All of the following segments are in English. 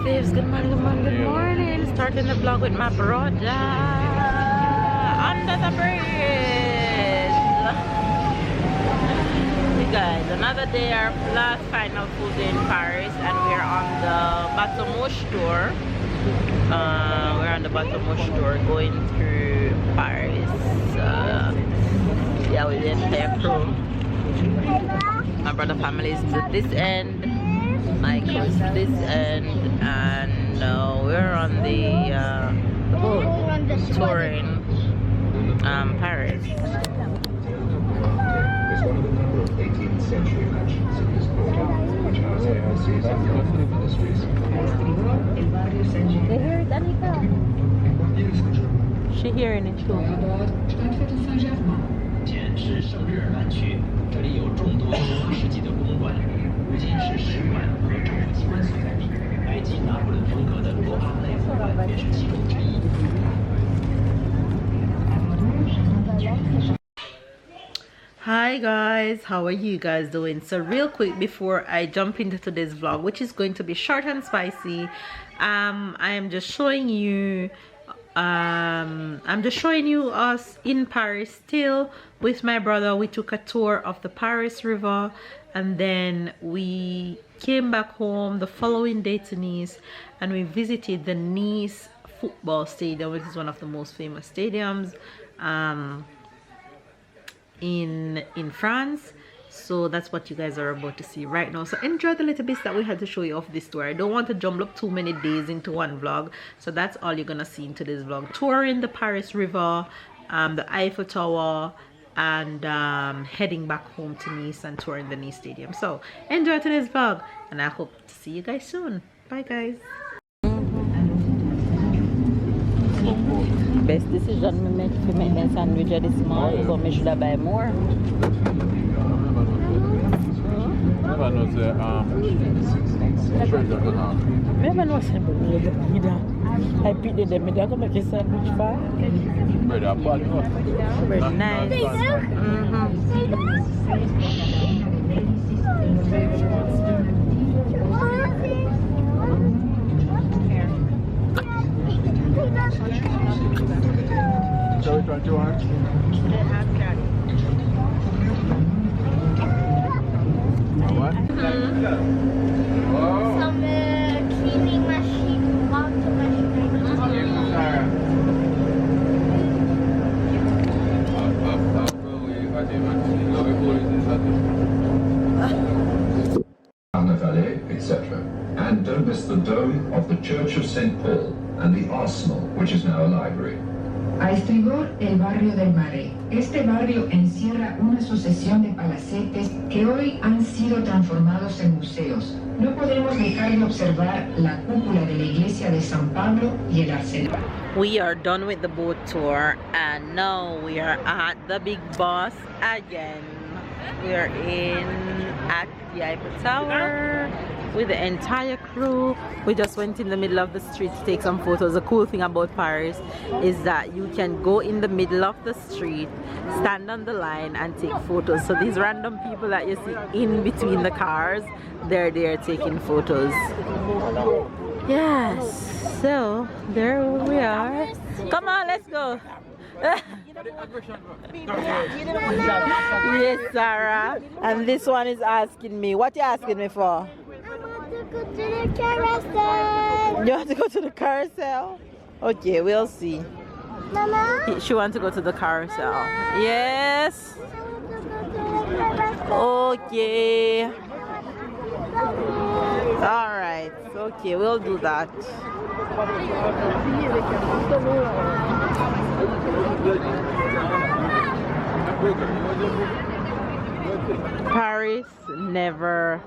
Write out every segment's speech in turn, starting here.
Thieves, good morning, good morning, good morning. Starting the vlog with my brother under the bridge. Hey guys, another day, our last final full day in Paris, and we're on the Bateau Mouche tour. We're on the Bateau Mouche tour going through Paris. Yeah, with the entire crew. My brother family is to this end, Michael is to this end, and we're on the tour in Paris. It's one of a number of 18th century mansions in this port, which house AIC's uncommon ministries. They hear it, Anika. She hearing it too. 前是圣日耳曼区，这里有众多16世纪的公馆，如今是使馆和政府机关所在地。埃及拿破仑风格的罗阿内博物馆也是其中之一。Hi guys, how are you guys doing? So real quick before I jump into today's vlog, which is going to be short and spicy, I am just showing you us in Paris still with my brother. We took a tour of the Paris River and then we came back home the following day to Nice, and we visited the Nice football stadium, which is one of the most famous stadiums in France. So that's what you guys are about to see right now. So enjoy the little bits that we had to show you of this tour. I don't want to jumble up too many days into one vlog, so that's all you're gonna see in today's vlog. Touring the Paris River, the Eiffel Tower, and heading back home to Nice and touring the Nice stadium. So enjoy today's vlog, and I hope to see you guys soon. Bye guys. Best decision we make to make the sandwich at this morning, but we should have buy more. Never know the treasure now. Never know something either. I picked them, I can make a sandwich for. Bread are bad, you know. Very nice. So which one do you want? What? Some cleaning machine, water machine. etc. And don't miss the dome of the Church of St. Paul and the Arsenal, which is now a library. A estribor, el barrio del Marais. Este barrio encierra una sucesión de palacetes que hoy han sido transformados en museos. No podemos dejar de observar la cúpula de la iglesia de San Pablo y el arsenal. We are done with the boat tour, and now we are at the big boss again. We are at the Eiffel Tower with the entire crew. We just went in the middle of the street to take some photos. The cool thing about Paris is that you can go in the middle of the street, stand on the line and take photos. So these random people that you see in between the cars, they're there taking photos. Yes, so there we are. Come on, let's go. Yes, Sarah. And this one is asking me, what you asking me for? I want to go to the carousel. You want to go to the carousel? Okay, we'll see. Mama? She wants to go to the carousel. Yes. I want to go to the carousel. Okay. Alright. Okay, we'll do that. Paris never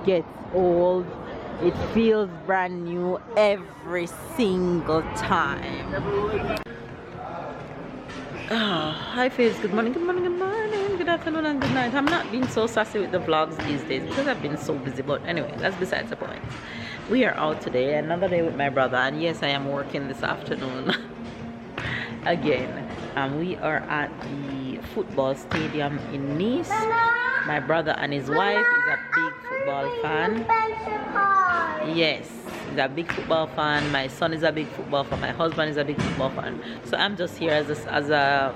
gets old. It feels brand new every single time. Hi Faith, good morning, good morning, good morning, good afternoon and good night. I'm not being so sassy with the vlogs these days because I've been so busy, but anyway, that's besides the point. We are out today, another day with my brother, and yes, I am working this afternoon again. We are at the football stadium in Nice. My brother and his wife is a big football fan. Yes, He's a big football fan. My son is a big football fan. My husband is a big football fan. So I'm just here as a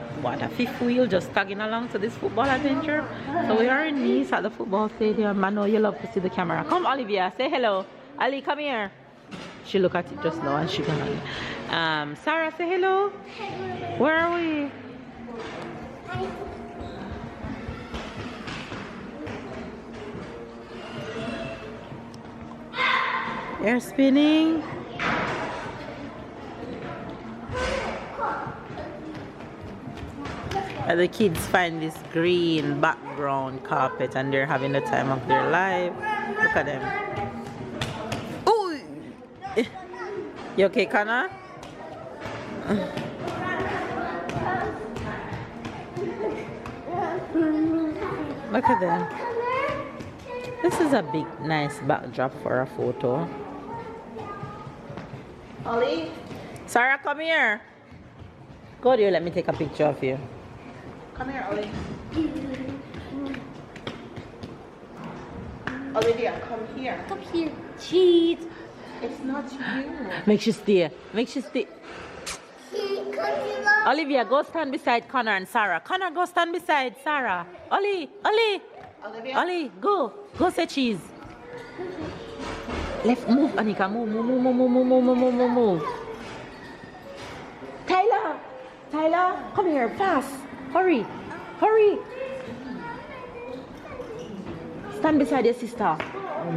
fifth wheel, just tagging along to this football adventure. So we are in Nice at the football stadium. I know you love to see the camera. Come, Olivia, say hello. Ali, come here. She looked at it just now and she gone. Sarah, say hello. Where are we? Air spinning. And the kids find this green background carpet and they're having the time of their life. Look at them. Ooh! You okay, Connor? Look at them. This is a big, nice backdrop for a photo. Ollie? Sarah, come here. Go there, let me take a picture of you. Come here, Ollie. Olivia, come here. Come here. Cheat. It's not you. Make sure stay. Make sure stay. Olivia, go stand beside Connor and Sarah. Connor, go stand beside Sarah. Ollie, Ollie. Olivia. Ollie, go. Go say cheese. Left, move, Anika. Move. Tyler, come here, fast. Hurry. Stand beside your sister.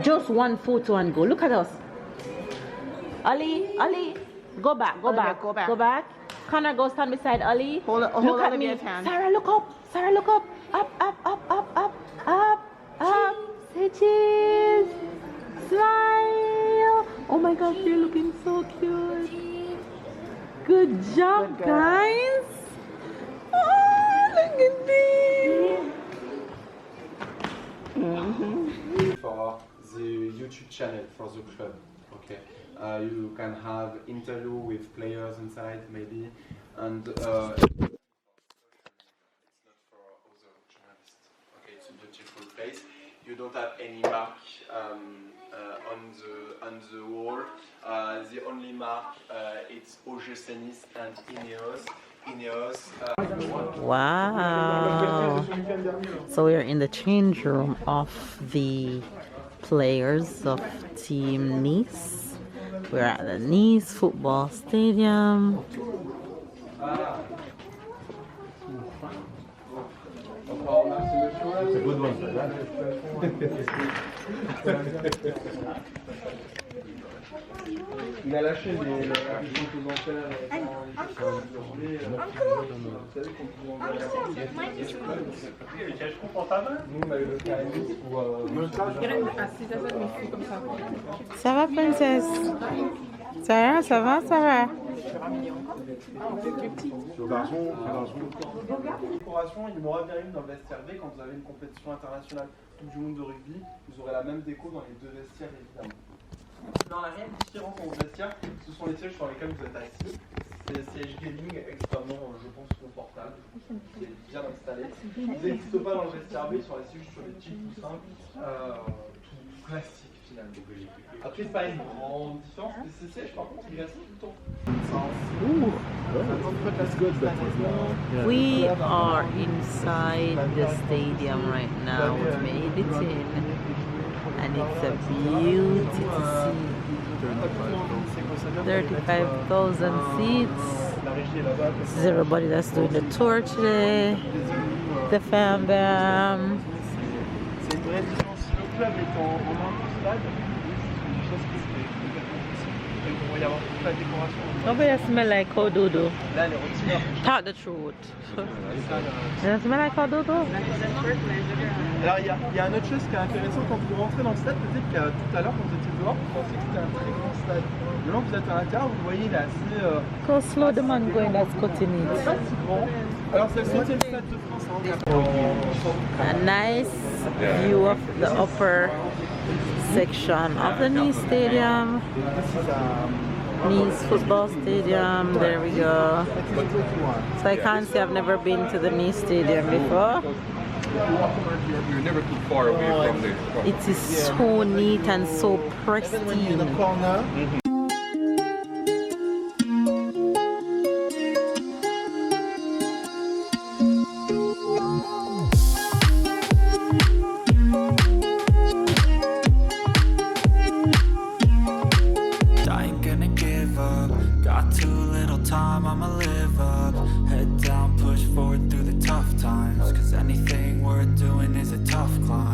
Just one photo and go. Look at us. Ollie, go back. Connor, go stand beside Ollie. Hold Olivia's hand. Sarah, look up. Up. Say cheese. Smile. Oh my gosh, you're looking so cute. Good job, guys. Oh, look at this. For the YouTube channel for the club, okay. You can have interview with players inside, maybe, and it's not for other journalists. Okay, it's a beautiful place. You don't have any mark on the wall. The only mark it's OGC Nice and Ineos. Wow. So we're in the change room of the players of Team Nice. We're at the Nice football stadium. It's a good one. Il a lâché les complémentaires. Ça va, princesse? Sarah, ça va? Ils m'auraient bien eu dans le vestiaire B quand vous avez une compétition internationale Coupe du monde de rugby, vous aurez la même déco dans les deux vestiaires évidemment. Non, la réelle différence dans vos vestiaires, ce sont les sièges sur lesquels vous êtes assis. C'est des sièges gaming extrêmement, je pense, confortables, qui est bien installé. Ils n'existent pas dans le vestiaire B, ils sont assis juste sur des petits coussins, tout classique finalement. Après, c'est pas une grande différence, mais ces sièges par contre, ils restent tout le temps. We are inside the stadium right now. We made it in, and it's a beauty to see. 35,000 seats. This is everybody that's doing the tour today. The fam bam. C'est une vraie différence. Si le club est en stade, c'est des choses qui il va y avoir toute la décoration. Nobody smell like Kododo. Là, les retireurs. Talk the truth. Does it smell like Kododo? Alors, il y a une autre chose qui est intéressante quand vous rentrez dans le stade. Peut-être que tout à l'heure, quand vous étiez dehors, vous pensiez que c'était un très grand stade. Maintenant que vous êtes à l'intérieur, vous voyez, il est assez. Go slow the man going, that's cutting it. Pas si grand. Alors, c'est le 7e stade de France. A nice view of the upper section of the Nice Stadium. Nice football stadium, there we go. So I can't say I've never been to the Nice Stadium before. You're never too far away from this. It is so neat and so pristine. time, I'ma live up. Head down, push forward through the tough times, cause anything worth doing is a tough climb.